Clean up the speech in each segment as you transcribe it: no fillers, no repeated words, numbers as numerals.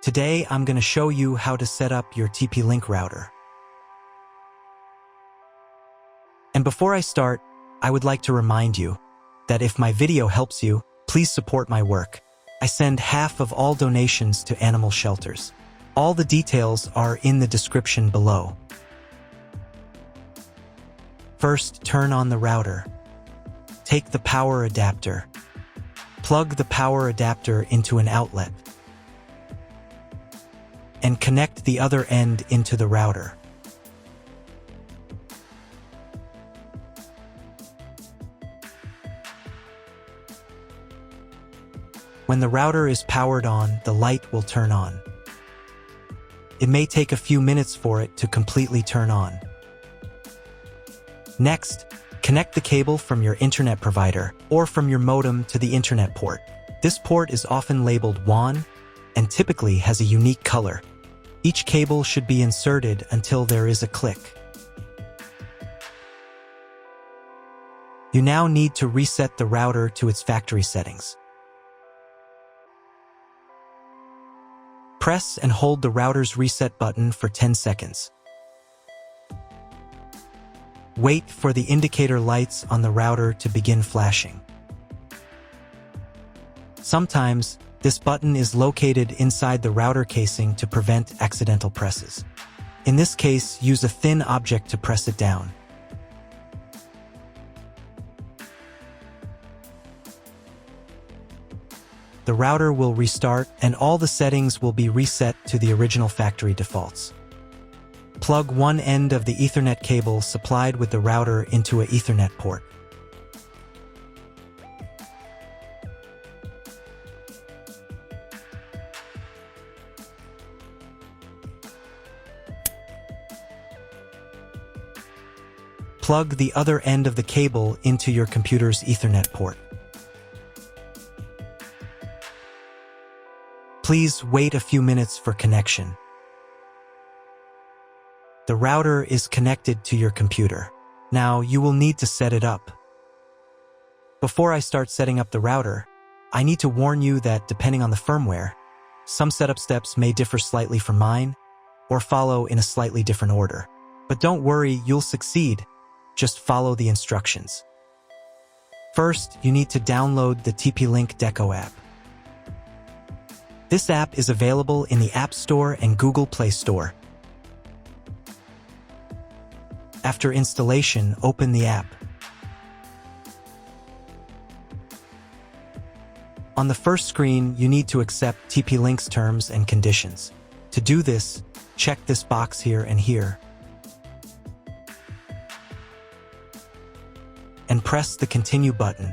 Today, I'm going to show you how to set up your TP-Link router. And before I start, I would like to remind you that if my video helps you, please support my work. I send half of all donations to animal shelters. All the details are in the description below. First, turn on the router. Take the power adapter. Plug the power adapter into an outlet. And connect the other end into the router. When the router is powered on, the light will turn on. It may take a few minutes for it to completely turn on. Next, connect the cable from your internet provider or from your modem to the internet port. This port is often labeled WAN and typically has a unique color. Each cable should be inserted until there is a click. You now need to reset the router to its factory settings. Press and hold the router's reset button for 10 seconds. Wait for the indicator lights on the router to begin flashing. Sometimes, this button is located inside the router casing to prevent accidental presses. In this case, use a thin object to press it down. The router will restart and all the settings will be reset to the original factory defaults. Plug one end of the Ethernet cable supplied with the router into an Ethernet port. Plug the other end of the cable into your computer's Ethernet port. Please wait a few minutes for connection. The router is connected to your computer. Now you will need to set it up. Before I start setting up the router, I need to warn you that depending on the firmware, some setup steps may differ slightly from mine or follow in a slightly different order. But don't worry, you'll succeed. Just follow the instructions. First, you need to download the TP-Link Deco app. This app is available in the App Store and Google Play Store. After installation, open the app. On the first screen, you need to accept TP-Link's terms and conditions. To do this, check this box here and here. And press the Continue button.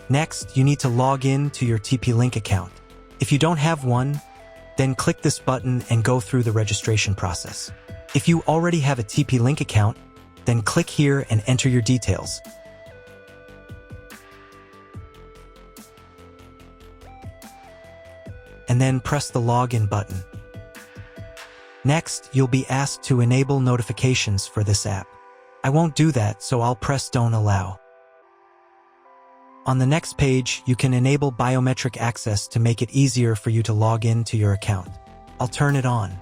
Next, you need to log in to your TP-Link account. If you don't have one, then click this button and go through the registration process. If you already have a TP-Link account, then click here and enter your details. And then press the Login button. Next, you'll be asked to enable notifications for this app. I won't do that, so I'll press Don't Allow. On the next page, you can enable biometric access to make it easier for you to log in to your account. I'll turn it on.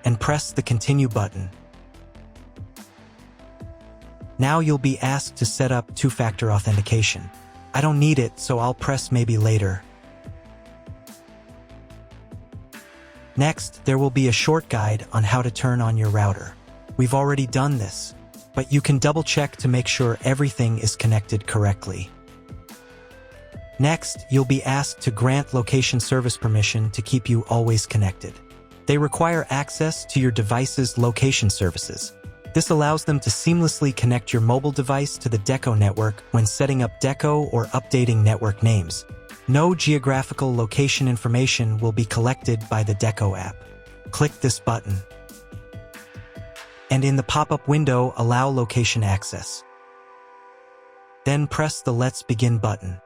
And press the Continue button. Now you'll be asked to set up two-factor authentication. I don't need it, so I'll press Maybe later. Next, there will be a short guide on how to turn on your router. We've already done this, but you can double-check to make sure everything is connected correctly. Next, you'll be asked to grant location service permission to keep you always connected. They require access to your device's location services. This allows them to seamlessly connect your mobile device to the Deco network when setting up Deco or updating network names. No geographical location information will be collected by the Deco app. Click this button. And in the pop-up window, allow location access. Then press the Let's Begin button.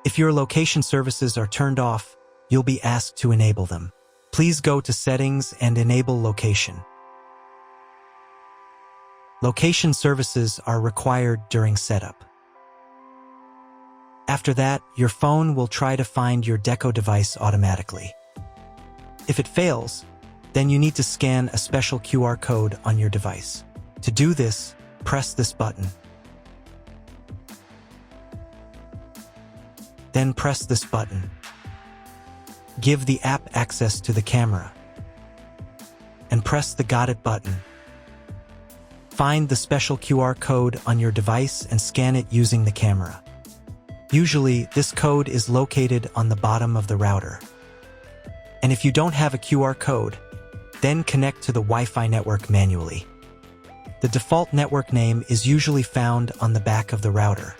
If your location services are turned off, you'll be asked to enable them. Please go to Settings and enable Location. Location services are required during setup. After that, your phone will try to find your Deco device automatically. If it fails, then you need to scan a special QR code on your device. To do this, press this button. Then press this button. Give the app access to the camera. And press the Got It button. Find the special QR code on your device and scan it using the camera. Usually, this code is located on the bottom of the router. And if you don't have a QR code, then connect to the Wi-Fi network manually. The default network name is usually found on the back of the router.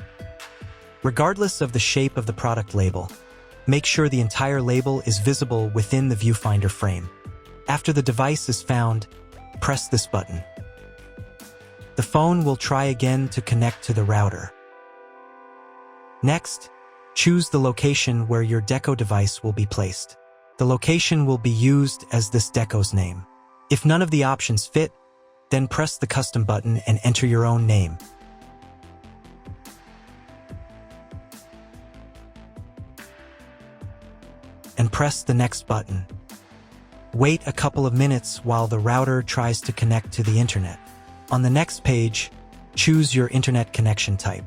Regardless of the shape of the product label, make sure the entire label is visible within the viewfinder frame. After the device is found, press this button. The phone will try again to connect to the router. Next, choose the location where your Deco device will be placed. The location will be used as this Deco's name. If none of the options fit, then press the custom button and enter your own name. And press the next button. Wait a couple of minutes while the router tries to connect to the internet. On the next page, choose your internet connection type.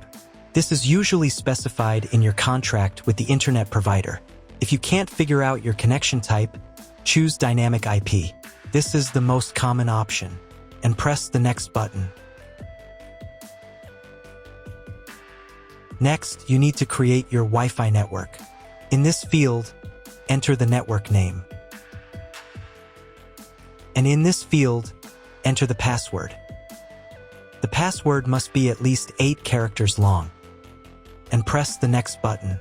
This is usually specified in your contract with the internet provider. If you can't figure out your connection type, choose Dynamic IP. This is the most common option. And press the next button. Next, you need to create your Wi-Fi network. In this field, enter the network name. And in this field, enter the password. The password must be at least 8 characters long. And press the next button.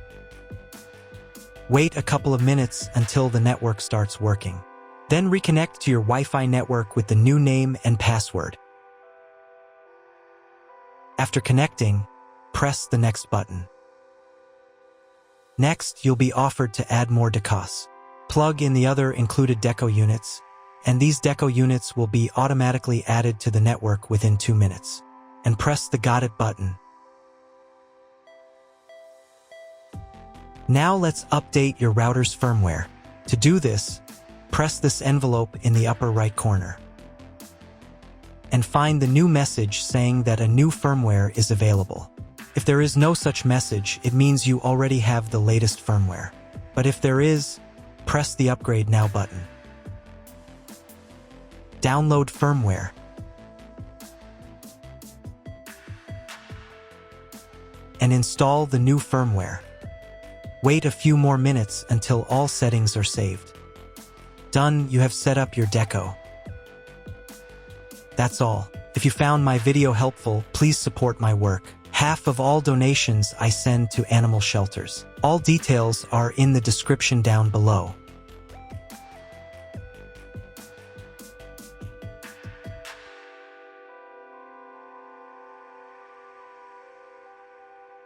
Wait a couple of minutes until the network starts working. Then reconnect to your Wi-Fi network with the new name and password. After connecting, press the next button. Next, you'll be offered to add more decos. Plug in the other included Deco units, and these Deco units will be automatically added to the network within 2 minutes. And press the Got It button. Now let's update your router's firmware. To do this, press this envelope in the upper right corner. And find the new message saying that a new firmware is available. If there is no such message, it means you already have the latest firmware. But if there is, press the Upgrade Now button. Download firmware. And install the new firmware. Wait a few more minutes until all settings are saved. Done, you have set up your Deco. That's all. If you found my video helpful, please support my work. Half of all donations I send to animal shelters. All details are in the description down below.